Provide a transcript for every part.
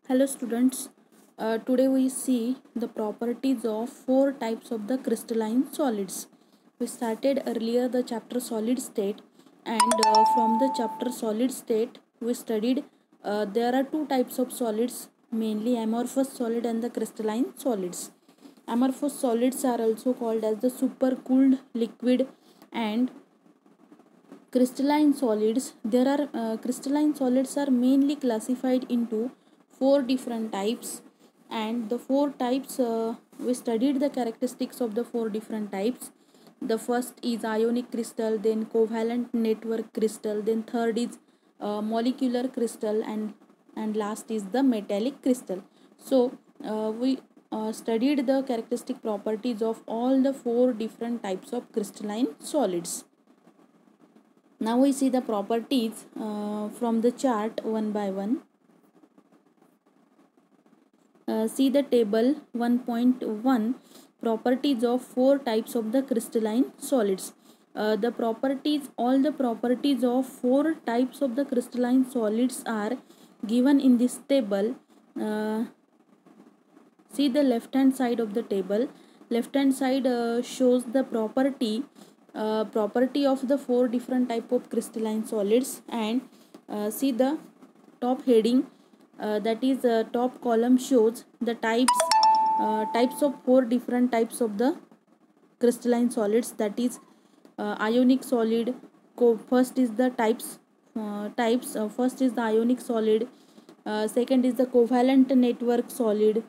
Hello students, today we see the properties of four types of the crystalline solids. We started earlier the chapter solid state, and from the chapter solid state we studied there are two types of solids, mainly amorphous solid and the crystalline solids. Amorphous solids are also called as the supercooled liquid and crystalline solids. There are crystalline solids are mainly classified into four different types, and the four types we studied the characteristics of the four different types. The first is ionic crystal, then covalent network crystal, then third is molecular crystal, and last is the metallic crystal. So we studied the characteristic properties of all the four different types of crystalline solids. Now we see the properties from the chart one by one. See the table 1.1, properties of four types of the crystalline solids. All the properties of four types of the crystalline solids are given in this table. See the left hand side of the table. Left hand side shows the property of the four different type of crystalline solids, and see the top heading, that is top column shows the types of four different types of the crystalline solids, that is ionic solid. First is the types first is the ionic solid, second is the covalent network solid,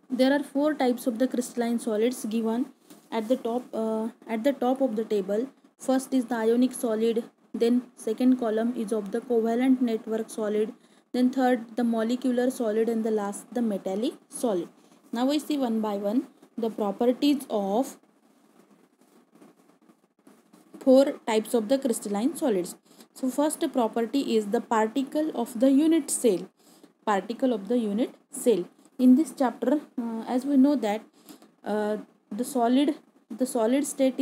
there are four types of the crystalline solids given at the top of the table. First is the ionic solid, then second column is of the covalent network solid, then third the molecular solid, and the last the metallic solid. Now we see one by one the properties of four types of the crystalline solids. So first property is the particle of the unit cell. Particle of the unit cell. In this chapter, as we know that uh, the solid the solid state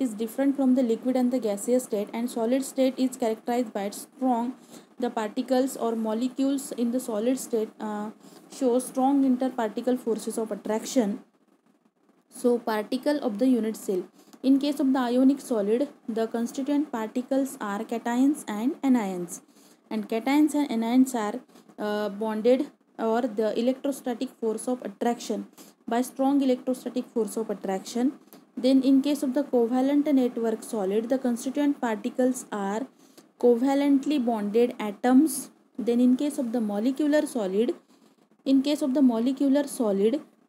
is different from the liquid and the gaseous state, and solid state is characterized by strong the particles or molecules in the solid state show strong interparticle forces of attraction. So particle of the unit cell. In case of the ionic solid, the constituent particles are cations and anions. And cations and anions are bonded or the electrostatic force of attraction by strong electrostatic force of attraction. Then in case of the covalent network solid, the constituent particles are covalently bonded atoms. Then in case of the molecular solid, the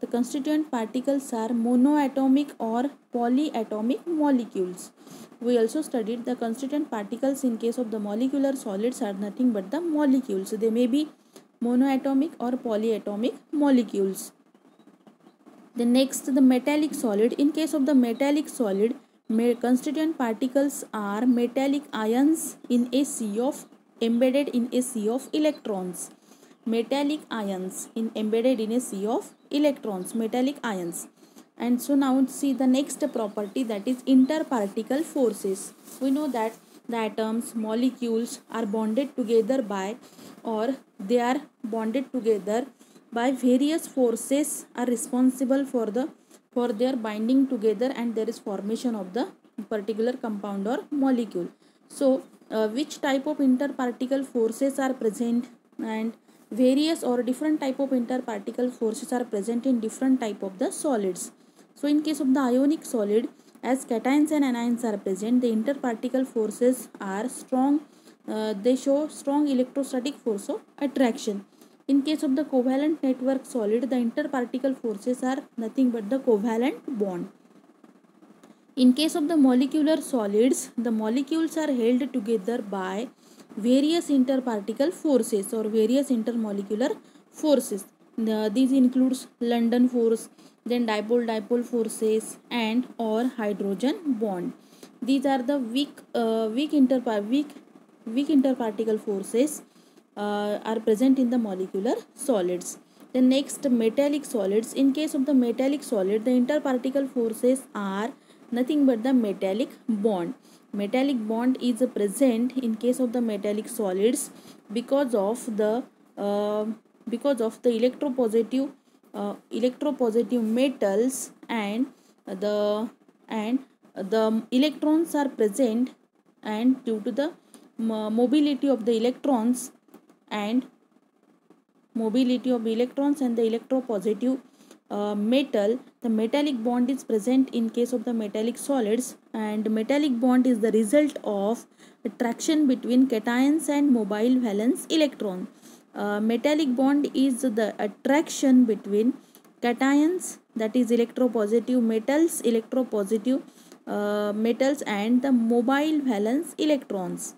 constituent particles are monoatomic or polyatomic molecules. We also studied the constituent particles in case of the molecular solids are nothing but the molecules. They may be monoatomic or polyatomic molecules. The next, the metallic solid. In case of the metallic solid, constituent particles are metallic ions in a sea of embedded in a sea of electrons. Metallic ions embedded in a sea of electrons, metallic ions. And so now see the next property, that is interparticle forces. We know that the atoms, molecules are bonded together by, or they are bonded together by various forces are responsible for their binding together, and there is formation of the particular compound or molecule. So which type of interparticle forces are present, and various or different type of interparticle forces are present in different type of the solids. So in case of the ionic solid, as cations and anions are present, the interparticle forces are strong. They show strong electrostatic force of attraction. In case of the covalent network solid, the interparticle forces are nothing but the covalent bond. In case of the molecular solids, the molecules are held together by various interparticle forces or various intermolecular forces. These includes London force, then dipole forces, and or hydrogen bond. These are the weak interparticle forces are present in the molecular solids. The next, metallic solids. In case of the metallic solid, the interparticle forces are nothing but the metallic bond. Metallic bond is present in case of the metallic solids because of the uh, electropositive metals, the and the electrons are present, and due to the mobility of the electrons and and the electropositive metal, the metallic bond is present in case of the metallic solids. And metallic bond is the result of attraction between cations and mobile valence electron. Metallic bond is the attraction between cations, that is electropositive metals, and the mobile valence electrons.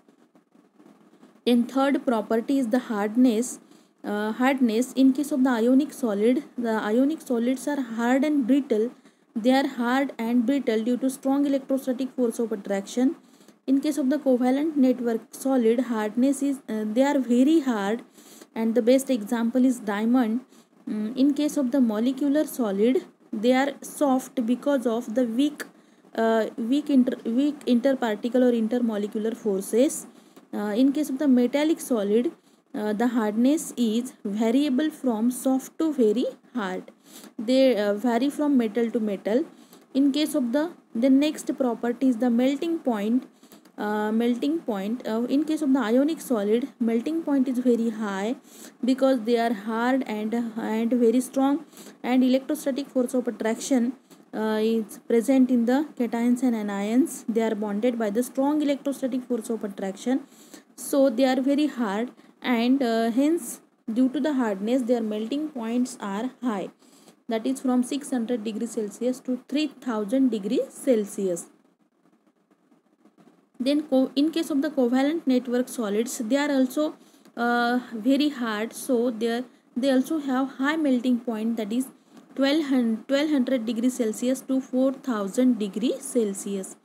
Then third property is the hardness. Hardness in case of the ionic solid, the ionic solids are hard and brittle. They are hard and brittle due to strong electrostatic force of attraction. In case of the covalent network solid, hardness is they are very hard, and the best example is diamond. In case of the molecular solid, they are soft because of the weak interparticle or intermolecular forces. In case of the metallic solid, the hardness is variable from soft to very hard. They vary from metal to metal. In case of the next property is the melting point. In case of the ionic solid, melting point is very high because they are hard and very strong, and electrostatic force of attraction is present in the cations and anions. They are bonded by the strong electrostatic force of attraction, so they are very hard, and hence due to the hardness their melting points are high, that is from 600 degrees Celsius to 3000 degrees Celsius. Then in case of the covalent network solids, they are also very hard, so they also have high melting point, that is 1200 degrees Celsius to 4000 degrees Celsius.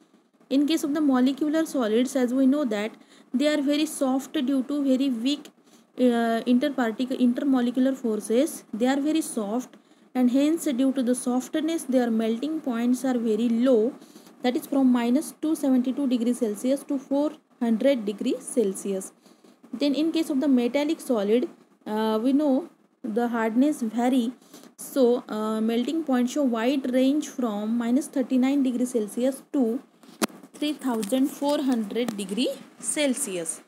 In case of the molecular solids, as we know that they are very soft due to very weak intermolecular forces. They are very soft, and hence due to the softness their melting points are very low, that is from minus 272 degrees Celsius to 400 degrees Celsius. Then in case of the metallic solid, we know the hardness vary, so melting point show wide range from minus 39 degrees Celsius to 3400 degree Celsius.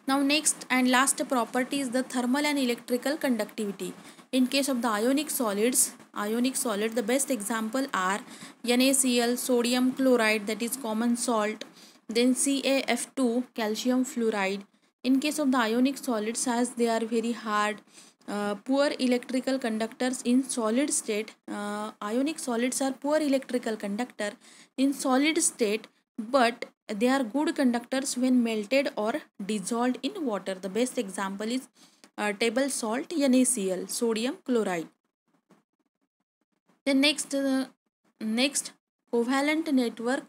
Now next and last property is the thermal and electrical conductivity. In case of the ionic solids, the best example are NaCl, sodium chloride, that is common salt, then CaF2, calcium fluoride. In case of the ionic solids, as they are very hard, poor electrical conductors in solid state, ionic solids are poor electrical conductor in solid state, but they are good conductors when melted or dissolved in water. The best example is table salt, NaCl, sodium chloride. Then next covalent network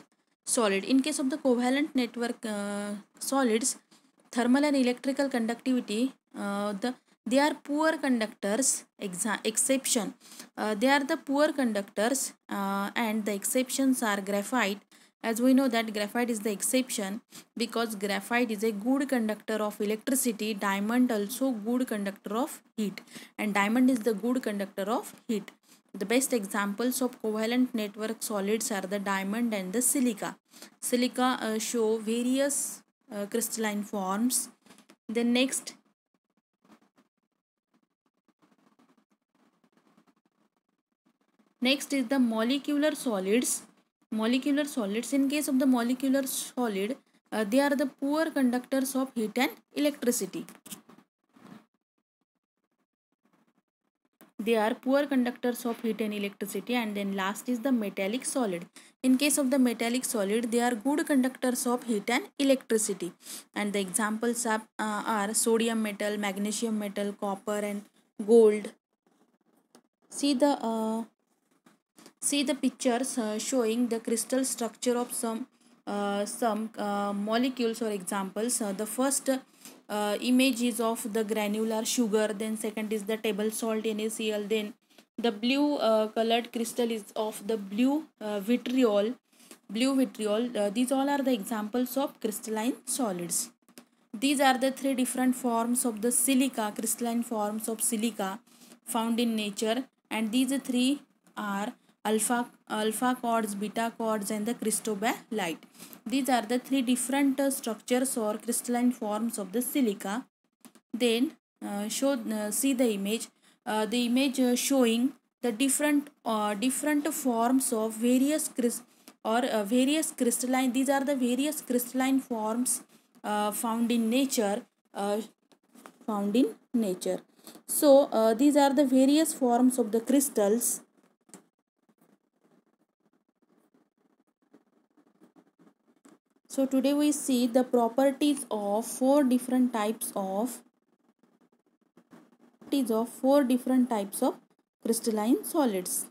solid. In case of the covalent network solids, thermal and electrical conductivity, they are poor conductors. Exception, they are the poor conductors, and the exceptions are graphite. As we know that graphite is the exception because graphite is a good conductor of electricity. Diamond also good conductor of heat, and diamond is the good conductor of heat. The best examples of covalent network solids are the diamond and the silica. Silica show various crystalline forms. Then next is the molecular solids. Molecular solids, in case of the molecular solid, they are the poor conductors of heat and electricity. They are poor conductors of heat and electricity. And then last is the metallic solid. In case of the metallic solid, they are good conductors of heat and electricity, and the examples are sodium metal, magnesium metal, copper and gold. See the pictures showing the crystal structure of some molecules or examples. The first image is of the granular sugar, then second is the table salt, NaCl, then The blue colored crystal is of the vitriol. Blue vitriol. These all are the examples of crystalline solids. These are the three different forms of the silica, crystalline forms of silica found in nature, and these three are alpha quartz, beta quartz, and the cristobalite. These are the three different structures or crystalline forms of the silica. Then see the image. The image showing the different forms of various crystalline. These are the various crystalline forms found in nature. Found in nature. So these are the various forms of the crystals. So today we see the properties of four different types of crystalline solids.